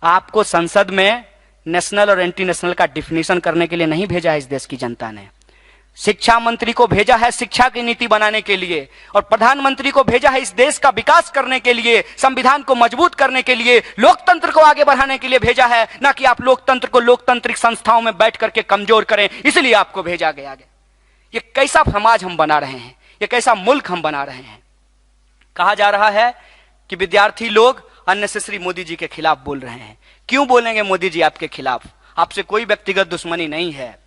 आपको संसद में नेशनल और एंटी नेशनल का डिफिनीशन करने के लिए नहीं भेजा है इस देश की जनता ने। शिक्षा मंत्री को भेजा है शिक्षा की नीति बनाने के लिए, और प्रधानमंत्री को भेजा है इस देश का विकास करने के लिए, संविधान को मजबूत करने के लिए, लोकतंत्र को आगे बढ़ाने के लिए भेजा है, ना कि आप लोकतंत्र को लोकतांत्रिक संस्थाओं में बैठ करके कमजोर करें, इसलिए आपको भेजा गया। ये कैसा समाज हम बना रहे हैं, ये कैसा मुल्क हम बना रहे हैं। कहा जा रहा है कि विद्यार्थी लोग अननेसेसरी मोदी जी के खिलाफ बोल रहे हैं। क्यों बोलेंगे मोदी जी आपके खिलाफ? आपसे कोई व्यक्तिगत दुश्मनी नहीं है।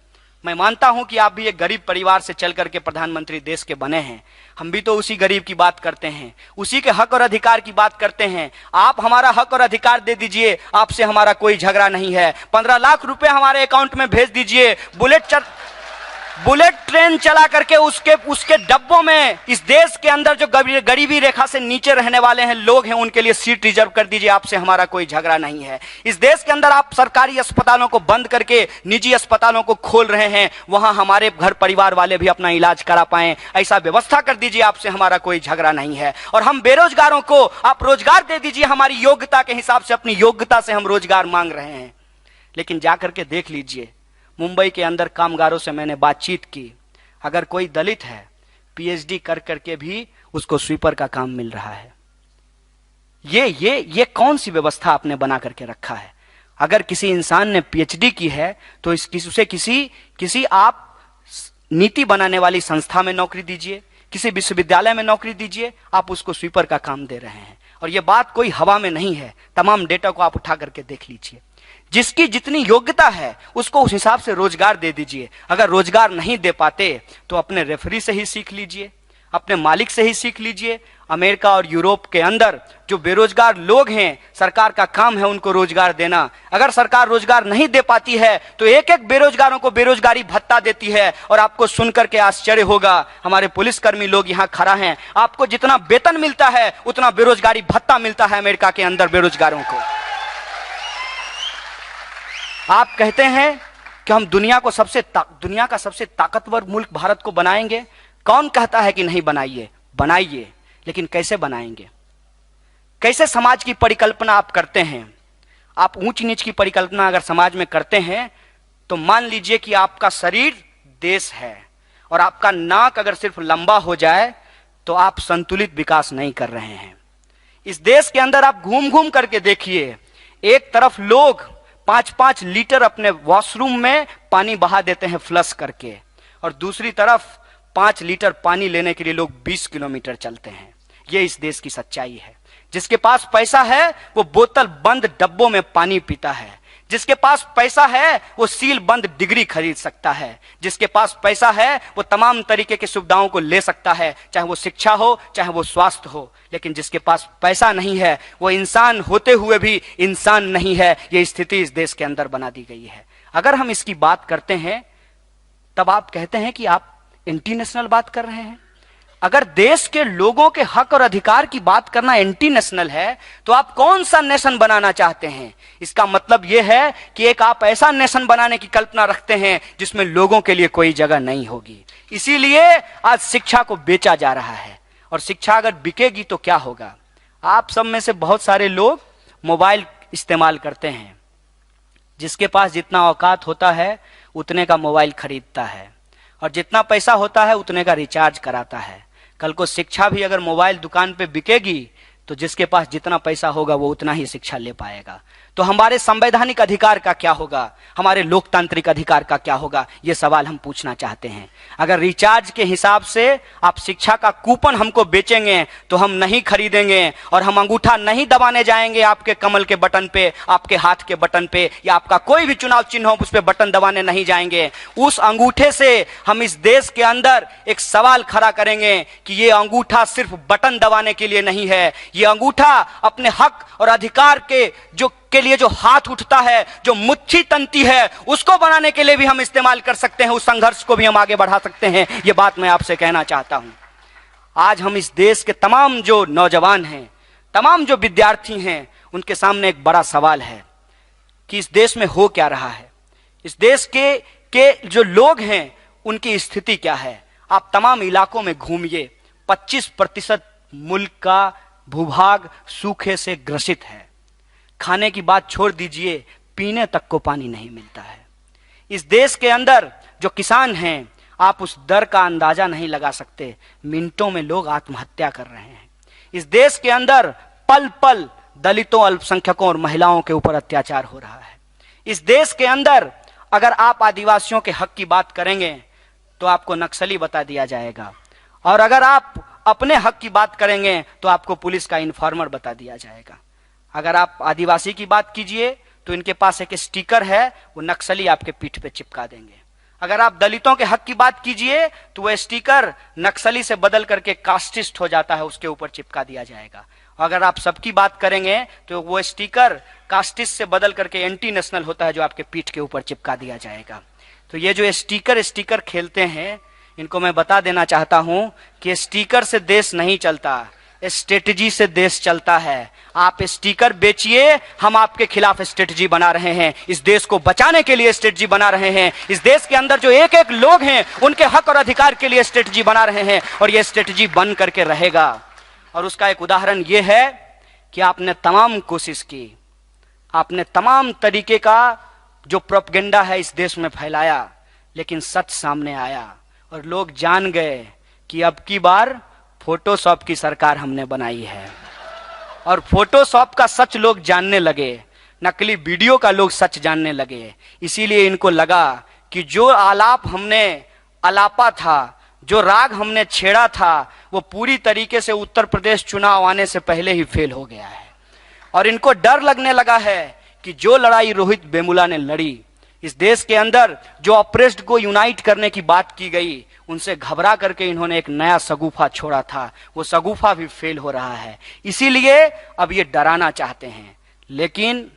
मैं मानता हूं कि आप भी एक गरीब परिवार से चल करके प्रधानमंत्री देश के बने हैं। हम भी तो उसी गरीब की बात करते हैं, उसी के हक और अधिकार की बात करते हैं। आप हमारा हक और अधिकार दे दीजिए, आपसे हमारा कोई झगड़ा नहीं है। 15 लाख रुपए हमारे अकाउंट में भेज दीजिए। बुलेट ट्रेन चला करके उसके डब्बों में इस देश के अंदर जो गरीबी रेखा से नीचे रहने वाले हैं लोग हैं, उनके लिए सीट रिजर्व कर दीजिए। आपसे हमारा कोई झगड़ा नहीं है। इस देश के अंदर आप सरकारी अस्पतालों को बंद करके निजी अस्पतालों को खोल रहे हैं, वहां हमारे घर परिवार वाले भी अपना इलाज करा पाएं, ऐसा व्यवस्था कर दीजिए। आपसे हमारा कोई झगड़ा नहीं है। और हम बेरोजगारों को आप रोजगार दे दीजिए, हमारी योग्यता के हिसाब से, अपनी योग्यता से हम रोजगार मांग रहे हैं। लेकिन जाकर के देख लीजिए, मुंबई के अंदर कामगारों से मैंने बातचीत की, अगर कोई दलित है पीएचडी कर करके भी उसको स्वीपर का काम मिल रहा है। ये कौन सी व्यवस्था आपने बना करके रखा है? अगर किसी इंसान ने पीएचडी की है तो उसे किसी आप नीति बनाने वाली संस्था में नौकरी दीजिए, किसी विश्वविद्यालय में नौकरी दीजिए, आप उसको स्वीपर का काम दे रहे हैं। और ये बात कोई हवा में नहीं है, तमाम डेटा को आप उठा करके देख लीजिए। जिसकी जितनी योग्यता है उसको उस हिसाब से रोजगार दे दीजिए। अगर रोजगार नहीं दे पाते तो अपने रेफरी से ही सीख लीजिए, अपने मालिक से ही सीख लीजिए। अमेरिका और यूरोप के अंदर जो बेरोजगार लोग हैं, सरकार का काम है उनको रोजगार देना। अगर सरकार रोजगार नहीं दे पाती है तो एक एक बेरोजगारों को बेरोजगारी भत्ता देती है। और आपको सुनकर के आश्चर्य होगा, हमारे पुलिसकर्मी लोग यहाँ खड़ा हैं, आपको जितना वेतन मिलता है उतना बेरोजगारी भत्ता मिलता है अमेरिका के अंदर बेरोजगारों को। आप कहते हैं कि हम दुनिया का सबसे ताकतवर मुल्क भारत को बनाएंगे। कौन कहता है कि नहीं बनाइए? बनाइए, लेकिन कैसे बनाएंगे? कैसे समाज की परिकल्पना आप करते हैं? आप ऊंच नीच की परिकल्पना अगर समाज में करते हैं तो मान लीजिए कि आपका शरीर देश है और आपका नाक अगर सिर्फ लंबा हो जाए तो आप संतुलित विकास नहीं कर रहे हैं। इस देश के अंदर आप घूम घूम करके देखिए, एक तरफ लोग 5-5 लीटर अपने वॉशरूम में पानी बहा देते हैं फ्लश करके, और दूसरी तरफ 5 लीटर पानी लेने के लिए लोग 20 किलोमीटर चलते हैं। ये इस देश की सच्चाई है। जिसके पास पैसा है वो बोतल बंद डब्बों में पानी पीता है। जिसके पास पैसा है वो सील बंद डिग्री खरीद सकता है। जिसके पास पैसा है वो तमाम तरीके की सुविधाओं को ले सकता है, चाहे वो शिक्षा हो, चाहे वो स्वास्थ्य हो। लेकिन जिसके पास पैसा नहीं है वो इंसान होते हुए भी इंसान नहीं है। ये स्थिति इस देश के अंदर बना दी गई है। अगर हम इसकी बात करते हैं तब आप कहते हैं कि आप एंटी नेशनल बात कर रहे हैं। अगर देश के लोगों के हक और अधिकार की बात करना एंटी नेशनल है तो आप कौन सा नेशन बनाना चाहते हैं? इसका मतलब यह है कि एक आप ऐसा नेशन बनाने की कल्पना रखते हैं जिसमें लोगों के लिए कोई जगह नहीं होगी। इसीलिए आज शिक्षा को बेचा जा रहा है। और शिक्षा अगर बिकेगी तो क्या होगा? आप सब में से बहुत सारे लोग मोबाइल इस्तेमाल करते हैं। जिसके पास जितना औकात होता है उतने का मोबाइल खरीदता है, और जितना पैसा होता है उतने का रिचार्ज कराता है। कल को शिक्षा भी अगर मोबाइल दुकान पे बिकेगी तो जिसके पास जितना पैसा होगा वो उतना ही शिक्षा ले पाएगा। तो हमारे संवैधानिक अधिकार का क्या होगा? हमारे लोकतांत्रिक अधिकार का क्या होगा? ये सवाल हम पूछना चाहते हैं। अगर रिचार्ज के हिसाब से आप शिक्षा का कूपन हमको बेचेंगे तो हम नहीं खरीदेंगे, और हम अंगूठा नहीं दबाने जाएंगे आपके कमल के बटन पे, आपके हाथ के बटन पे, या आपका कोई भी चुनाव चिन्ह हो उस पे बटन दबाने नहीं जाएंगे। उस अंगूठे से हम इस देश के अंदर एक सवाल खड़ा करेंगे कि ये अंगूठा सिर्फ बटन दबाने के लिए नहीं है। ये अंगूठा अपने हक और अधिकार के लिए जो हाथ उठता है, जो मुट्ठी तंती है, उसको बनाने के लिए भी हम इस्तेमाल कर सकते हैं। उस संघर्ष को भी हम आगे बढ़ा सकते हैं। ये बात मैं आपसे कहना चाहता हूं। आज हम इस देश के तमाम जो नौजवान हैं, तमाम जो विद्यार्थी हैं, उनके सामने एक बड़ा सवाल है कि इस देश में हो क्या रहा है। इस देश के जो लोग हैं उनकी स्थिति क्या है। आप तमाम इलाकों में घूमिए, 25% मुल्क का भूभाग सूखे से ग्रसित है। खाने की बात छोड़ दीजिए, पीने तक को पानी नहीं मिलता है। इस देश के अंदर जो किसान हैं, आप उस दर का अंदाजा नहीं लगा सकते। मिनटों में लोग आत्महत्या कर रहे हैं। इस देश के अंदर पल पल दलितों, अल्पसंख्यकों और महिलाओं के ऊपर अत्याचार हो रहा है। इस देश के अंदर अगर आप आदिवासियों के हक की बात करेंगे तो आपको नक्सली बता दिया जाएगा, और अगर आप अपने हक की बात करेंगे तो आपको पुलिस का इन्फॉर्मर बता दिया जाएगा। अगर आप आदिवासी की बात कीजिए तो इनके पास एक स्टिकर है, वो नक्सली आपके पीठ पे चिपका देंगे। अगर आप दलितों के हक की बात कीजिए तो वह स्टिकर नक्सली से बदल करके कास्टिस्ट हो जाता है, उसके ऊपर चिपका दिया जाएगा। अगर आप सबकी बात करेंगे तो वो स्टिकर कास्टिस्ट से बदल करके एंटी नेशनल होता है, जो आपके पीठ के ऊपर चिपका दिया जाएगा। तो ये जो स्टिकर खेलते हैं, इनको मैं बता देना चाहता हूं कि स्टिकर से देश नहीं चलता, स्ट्रेटजी से देश चलता है। आप स्टिकर बेचिए, हम आपके खिलाफ स्ट्रेटजी बना रहे हैं। इस देश को बचाने के लिए स्ट्रेटजी बना रहे हैं। इस देश के अंदर जो एक एक लोग हैं, उनके हक और अधिकार के लिए स्ट्रेटजी बना रहे हैं, और यह स्ट्रेटजी बन करके रहेगा। और उसका एक उदाहरण यह है कि आपने तमाम कोशिश की, आपने तमाम तरीके का जो प्रोपेगेंडा है इस देश में फैलाया, लेकिन सच सामने आया और लोग जान गए कि अब की बार फोटोशॉप की सरकार हमने बनाई है। और फोटोशॉप का सच लोग जानने लगे, नकली वीडियो का लोग सच जानने लगे। इसीलिए इनको लगा कि जो आलाप हमने आलापा था, जो राग हमने छेड़ा था, वो पूरी तरीके से उत्तर प्रदेश चुनाव आने से पहले ही फेल हो गया है। और इनको डर लगने लगा है कि जो लड़ाई रोहित वेमुला ने लड़ी, इस देश के अंदर जो ऑप्रेस्ड को यूनाइट करने की बात की गई, उनसे घबरा करके इन्होंने एक नया सगुफा छोड़ा था, वो सगुफा भी फेल हो रहा है। इसीलिए अब ये डराना चाहते हैं, लेकिन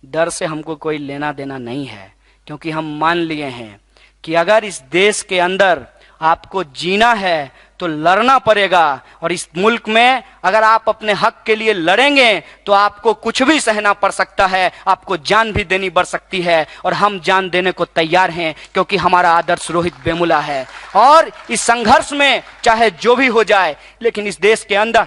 डर से हमको कोई लेना देना नहीं है, क्योंकि हम मान लिए हैं कि अगर इस देश के अंदर आपको जीना है तो लड़ना पड़ेगा। और इस मुल्क में अगर आप अपने हक के लिए लड़ेंगे तो आपको कुछ भी सहना पड़ सकता है, आपको जान भी देनी पड़ सकती है, और हम जान देने को तैयार हैं, क्योंकि हमारा आदर्श रोहित वेमुला है। और इस संघर्ष में चाहे जो भी हो जाए, लेकिन इस देश के अंदर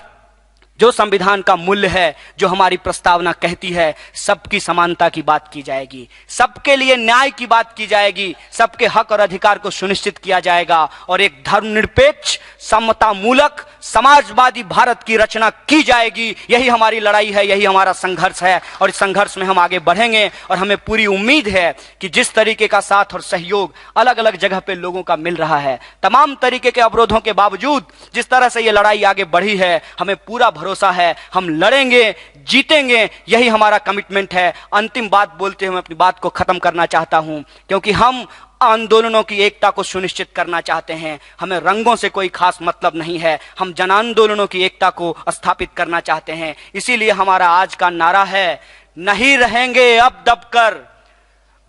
जो संविधान का मूल्य है, जो हमारी प्रस्तावना कहती है, सबकी समानता की बात की जाएगी, सबके लिए न्याय की बात की जाएगी, सबके हक और अधिकार को सुनिश्चित किया जाएगा, और एक धर्मनिरपेक्ष, समतामूलक, समाजवादी भारत की रचना की जाएगी। यही हमारी लड़ाई है, यही हमारा संघर्ष है, और इस संघर्ष में हम आगे बढ़ेंगे। और हमें पूरी उम्मीद है कि जिस तरीके का साथ और सहयोग अलग अलग जगह पे लोगों का मिल रहा है, तमाम तरीके के अवरोधों के बावजूद जिस तरह से ये लड़ाई आगे बढ़ी है, हमें पूरा भरोसा है, हम लड़ेंगे, जीतेंगे, यही हमारा कमिटमेंट है। अंतिम बात बोलते हुए मैं अपनी बात को खत्म करना चाहता हूं, क्योंकि हम आंदोलनों की एकता को सुनिश्चित करना चाहते हैं। हमें रंगों से कोई खास मतलब नहीं है, हम जन आंदोलनों की एकता को स्थापित करना चाहते हैं। इसीलिए हमारा आज का नारा है, नहीं रहेंगे अब दबकर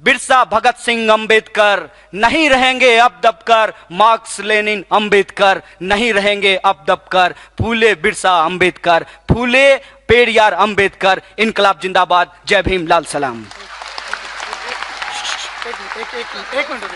बिरसा, भगत सिंह, अंबेडकर, नहीं रहेंगे अब दबकर मार्क्स, लेनिन, अंबेडकर, नहीं रहेंगे अब दबकर फूले, बिरसा, अंबेडकर, फूले, पेरियार, अंबेडकर, इनकलाब जिंदाबाद, जय भीम, लाल सलाम। एक मिनिट,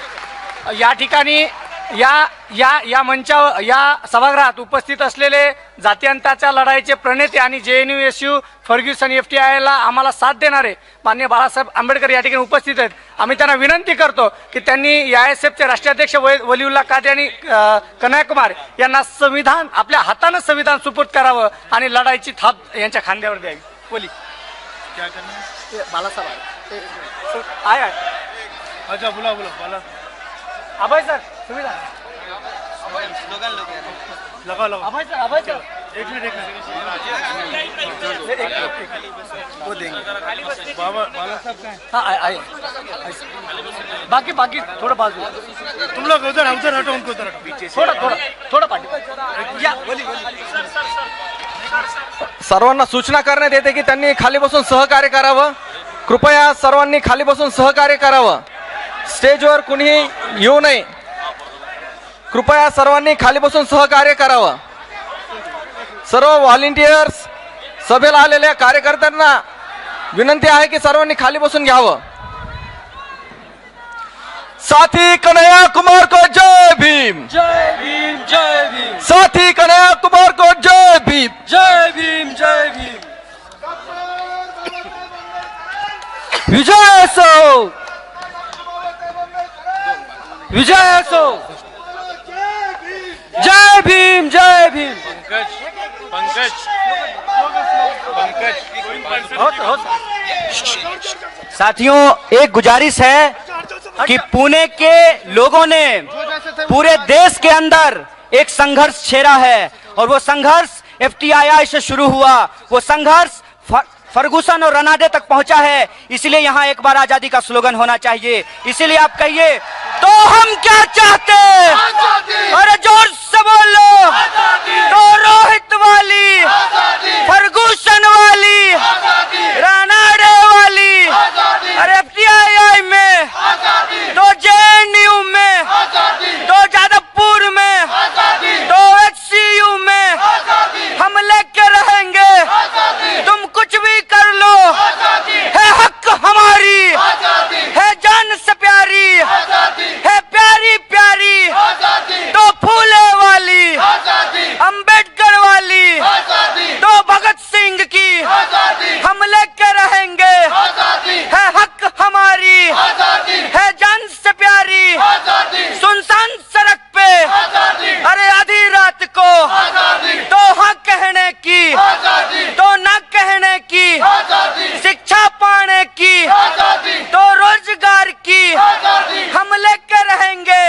या ठिकाणी या मंचावर, या सभागृहात उपस्थित असलेले जातीयांताच्या लढाईचे प्रणेते आणि JNU-SU फर्ग्युसन FTI ला आम्हाला साथ देणारे माननीय बाळासाहेब आंबेडकर या ठिकाणी उपस्थित आहेत। आम्ही त्यांना विनंती करतो की त्यांनी ISFचे राष्ट्रीय अध्यक्ष वलीउल्लाह कादरी आणि कन्याकुमार यांना संविधान, आपल्या हाताने संविधान सुपूर्द करावं आणि लढाईची थाप यांच्या खांद्यावर द्यावी। बोली क्या करना है बाळासाहेब आय अच्छा बोला बाला अभय सर सुविधा स्लोगन लगा अभय सर एक मिनट वो देंगे बाबा साहब का है। हाँ आए बाकी थोड़ा बाजू, तुम लोग उधर हटो, उनको उधर पीछे थोड़ा पाठी या बोली सर्वांना सूचना करण्यात येते की त्यांनी खाली बसून सहकार्य करावं। कृपया सर्वांनी खाली बसून सहकार्य करावं, स्टेजवर कुणीही येऊ नये। कृपया सर्वांनी खाली बसून सहकार्य करावं। सर्व व्हॉलेंटियर्स, सभेला आलेल्या कार्यकर्त्यांना विनंती आहे की सर्वांनी खाली बसून घ्यावं। साथी कन्हैया कुमार को जय भीम, जय भीम, जय भीम। साथी कन्हैया कुमार को जय भीम, जय भीम, जय भीम। विजय असो, विजय असो, जय भीम, जय भीम। साथियों, एक गुजारिश है कि पुणे के लोगों ने पूरे देश के अंदर एक संघर्ष छेड़ा है और वो संघर्ष एफटीआई से शुरू हुआ, वो संघर्ष फर्गुसन और रनाडे तक पहुंचा है। इसलिए यहां एक बार आजादी का स्लोगन होना चाहिए। इसीलिए आप कहिए, तो हम क्या चाहते हैं? अरे जोर से बोलो, तो रोहित वाली, फर्गुसन वाली, रनाडे वाली, अरे एफटीआई में, तो जेएनयू में, तो जादवपुर में, तो एचसीयू में हम लेके रहेंगे। तुम कुछ भी कर लो, है हक हमारी, है जान से प्यारी, है प्यारी प्यारी, तो फूले वाली, अंबेडकर वाली, तो भगत सिंह की हम लेके रहेंगे। है हक हमारी, है जान से प्यारी, सुनसान सड़क पे, अरे आधी रात को, तो हाँ कहने की, तो ना कहने की, शिक्षा पाने की, तो रोजगार की हम लेके रहेंगे।